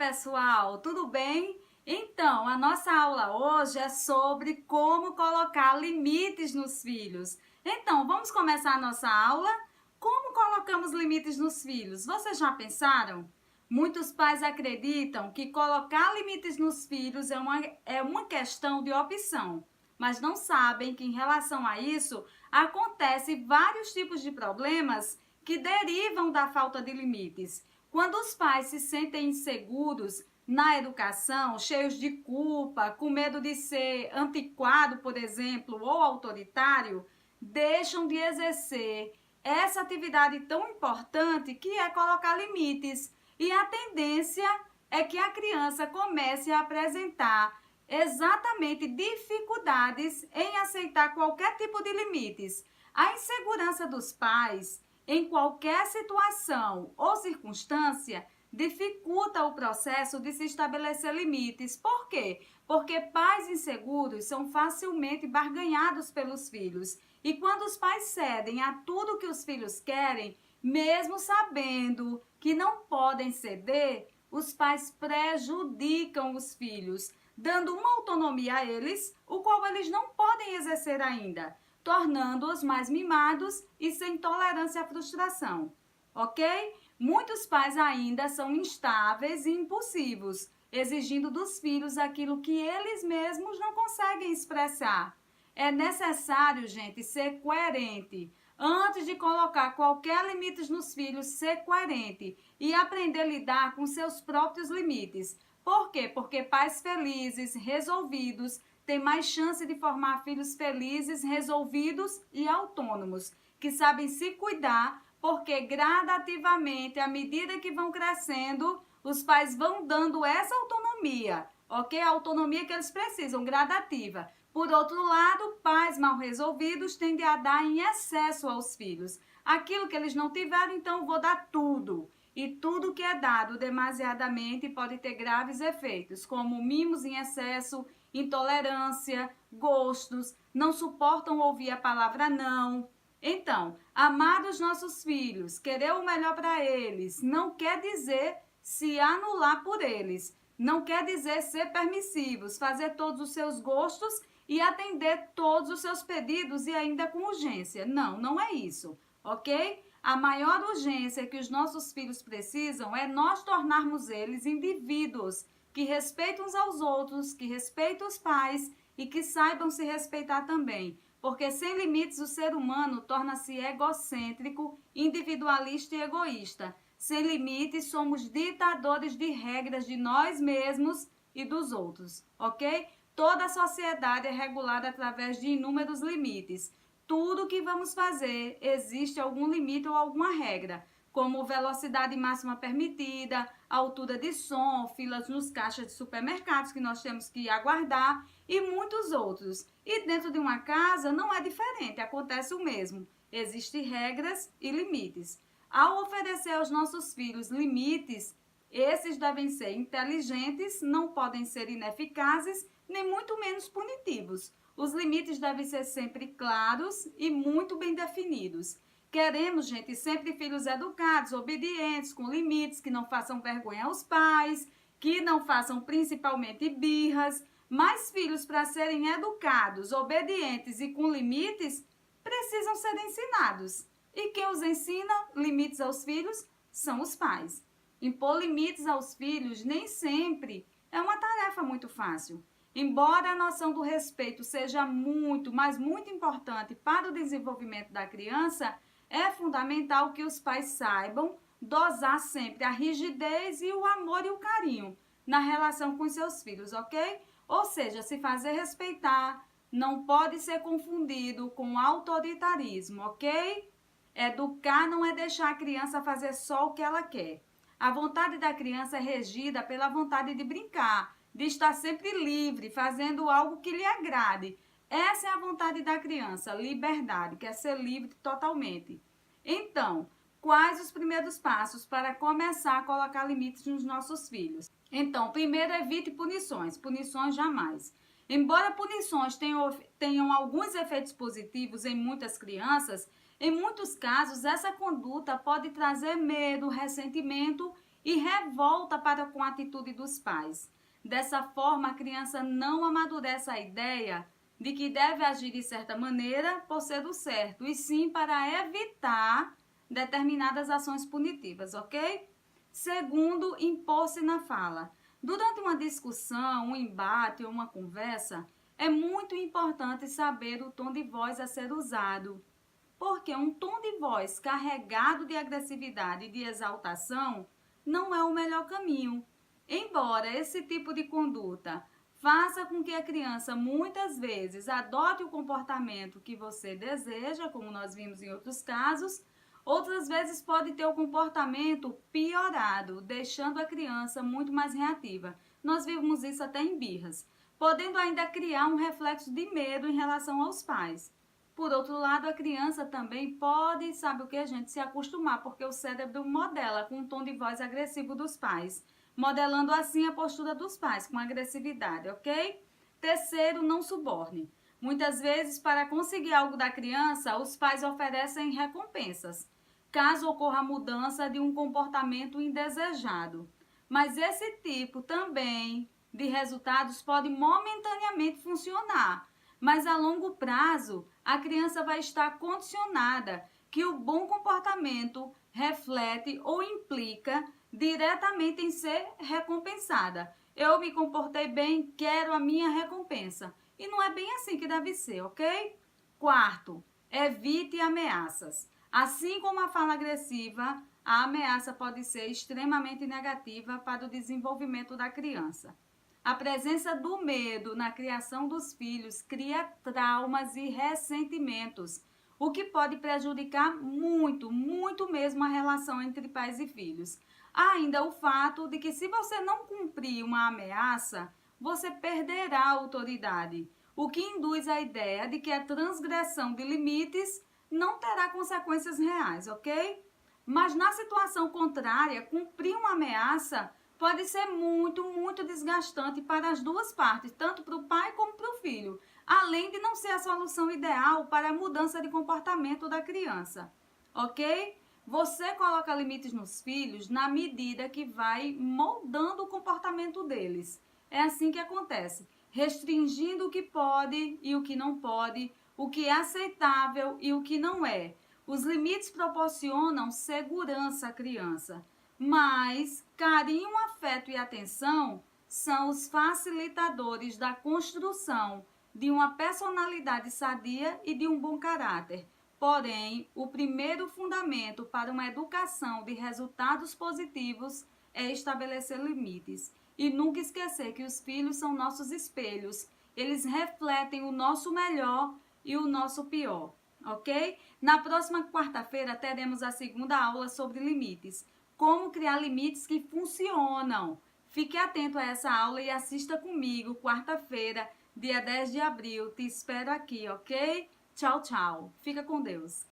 pessoal, tudo bem? Então, a nossa aula hoje é sobre como colocar limites nos filhos. Então, vamos começar a nossa aula? Como colocamos limites nos filhos? Vocês já pensaram? Muitos pais acreditam que colocar limites nos filhos é uma questão de opção, mas não sabem que, em relação a isso, acontecem vários tipos de problemas que derivam da falta de limites. Quando os pais se sentem inseguros na educação, cheios de culpa, com medo de ser antiquado, por exemplo, ou autoritário, deixam de exercer essa atividade tão importante que é colocar limites. E a tendência é que a criança comece a apresentar exatamente dificuldades em aceitar qualquer tipo de limites. A insegurança dos pais em qualquer situação ou circunstância dificulta o processo de se estabelecer limites. Por quê? Porque pais inseguros são facilmente barganhados pelos filhos. E quando os pais cedem a tudo que os filhos querem, mesmo sabendo que não podem ceder, os pais prejudicam os filhos, dando uma autonomia a eles, o qual eles não podem exercer ainda, tornando-os mais mimados e sem tolerância à frustração, ok? Muitos pais ainda são instáveis e impulsivos, exigindo dos filhos aquilo que eles mesmos não conseguem expressar. É necessário, gente, ser coerente. Antes de colocar qualquer limite nos filhos, ser coerente e aprender a lidar com seus próprios limites. Por quê? Porque pais felizes, resolvidos, têm mais chance de formar filhos felizes, resolvidos e autônomos, que sabem se cuidar, porque gradativamente, à medida que vão crescendo, os pais vão dando essa autonomia, ok? A autonomia que eles precisam, gradativa. Por outro lado, pais mal resolvidos tendem a dar em excesso aos filhos. Aquilo que eles não tiveram, então vou dar tudo. E tudo que é dado demasiadamente pode ter graves efeitos, como mimos em excesso, intolerância, gostos, não suportam ouvir a palavra não. Então, amar os nossos filhos, querer o melhor para eles, não quer dizer se anular por eles. Não quer dizer ser permissivos, fazer todos os seus gostos e atender todos os seus pedidos e ainda com urgência. Não, não é isso, ok? A maior urgência que os nossos filhos precisam é nós tornarmos eles indivíduos que respeitam uns aos outros, que respeitam os pais e que saibam se respeitar também. Porque sem limites o ser humano torna-se egocêntrico, individualista e egoísta. Sem limites somos ditadores de regras de nós mesmos e dos outros, ok? Toda a sociedade é regulada através de inúmeros limites. Tudo que vamos fazer existe algum limite ou alguma regra, como velocidade máxima permitida, altura de som, filas nos caixas de supermercados que nós temos que aguardar e muitos outros. E dentro de uma casa não é diferente, acontece o mesmo. Existem regras e limites. Ao oferecer aos nossos filhos limites, esses devem ser inteligentes, não podem ser ineficazes, nem muito menos punitivos. Os limites devem ser sempre claros e muito bem definidos. Queremos, gente, sempre filhos educados, obedientes, com limites, que não façam vergonha aos pais, que não façam principalmente birras. Mas filhos, para serem educados, obedientes e com limites, precisam ser ensinados. E quem os ensina limites aos filhos são os pais. Impor limites aos filhos nem sempre é uma tarefa muito fácil. Embora a noção do respeito seja muito, mas muito importante para o desenvolvimento da criança, é fundamental que os pais saibam dosar sempre a rigidez e o amor e o carinho na relação com seus filhos, ok? Ou seja, se fazer respeitar não pode ser confundido com autoritarismo, ok? Educar não é deixar a criança fazer só o que ela quer. A vontade da criança é regida pela vontade de brincar, de estar sempre livre, fazendo algo que lhe agrade. Essa é a vontade da criança, liberdade, quer ser livre totalmente. Então, quais os primeiros passos para começar a colocar limites nos nossos filhos? Então, primeiro, evite punições. Punições jamais. Embora punições tenham alguns efeitos positivos em muitas crianças, em muitos casos essa conduta pode trazer medo, ressentimento e revolta para com a atitude dos pais. Dessa forma, a criança não amadurece a ideia de que deve agir de certa maneira por ser o certo, e sim para evitar determinadas ações punitivas, ok? Segundo, impor-se na fala. Durante uma discussão, um embate ou uma conversa, é muito importante saber o tom de voz a ser usado, porque um tom de voz carregado de agressividade e de exaltação não é o melhor caminho. Embora esse tipo de conduta faça com que a criança muitas vezes adote o comportamento que você deseja, como nós vimos em outros casos, outras vezes pode ter o comportamento piorado, deixando a criança muito mais reativa. Nós vimos isso até em birras, podendo ainda criar um reflexo de medo em relação aos pais. Por outro lado, a criança também pode, sabe o que, gente, se acostumar, porque o cérebro modela com o tom de voz agressivo dos pais, modelando assim a postura dos pais, com agressividade, ok? Terceiro, não suborne. Muitas vezes, para conseguir algo da criança, os pais oferecem recompensas, caso ocorra a mudança de um comportamento indesejado. Mas esse tipo também de resultados pode momentaneamente funcionar, mas a longo prazo a criança vai estar condicionada que o bom comportamento reflete ou implica diretamente em ser recompensada. Eu me comportei bem, quero a minha recompensa. E não é bem assim que deve ser, ok? Quarto, evite ameaças. Assim como a fala agressiva, a ameaça pode ser extremamente negativa para o desenvolvimento da criança. A presença do medo na criação dos filhos cria traumas e ressentimentos, o que pode prejudicar muito, muito mesmo a relação entre pais e filhos. Há ainda o fato de que se você não cumprir uma ameaça, você perderá a autoridade, o que induz a ideia de que a transgressão de limites não terá consequências reais, ok? Mas na situação contrária, cumprir uma ameaça pode ser muito, muito desgastante para as duas partes, tanto para o pai como para o filho, além de não ser a solução ideal para a mudança de comportamento da criança, ok? Você coloca limites nos filhos na medida que vai moldando o comportamento deles. É assim que acontece, restringindo o que pode e o que não pode, o que é aceitável e o que não é. Os limites proporcionam segurança à criança, mas carinho, afeto e atenção são os facilitadores da construção de uma personalidade sadia e de um bom caráter. Porém, o primeiro fundamento para uma educação de resultados positivos é estabelecer limites. E nunca esquecer que os filhos são nossos espelhos. Eles refletem o nosso melhor e o nosso pior, ok? Na próxima quarta-feira teremos a segunda aula sobre limites. Como criar limites que funcionam. Fique atento a essa aula e assista comigo quarta-feira, dia 10 de abril. Te espero aqui, ok? Tchau, tchau. Fica com Deus.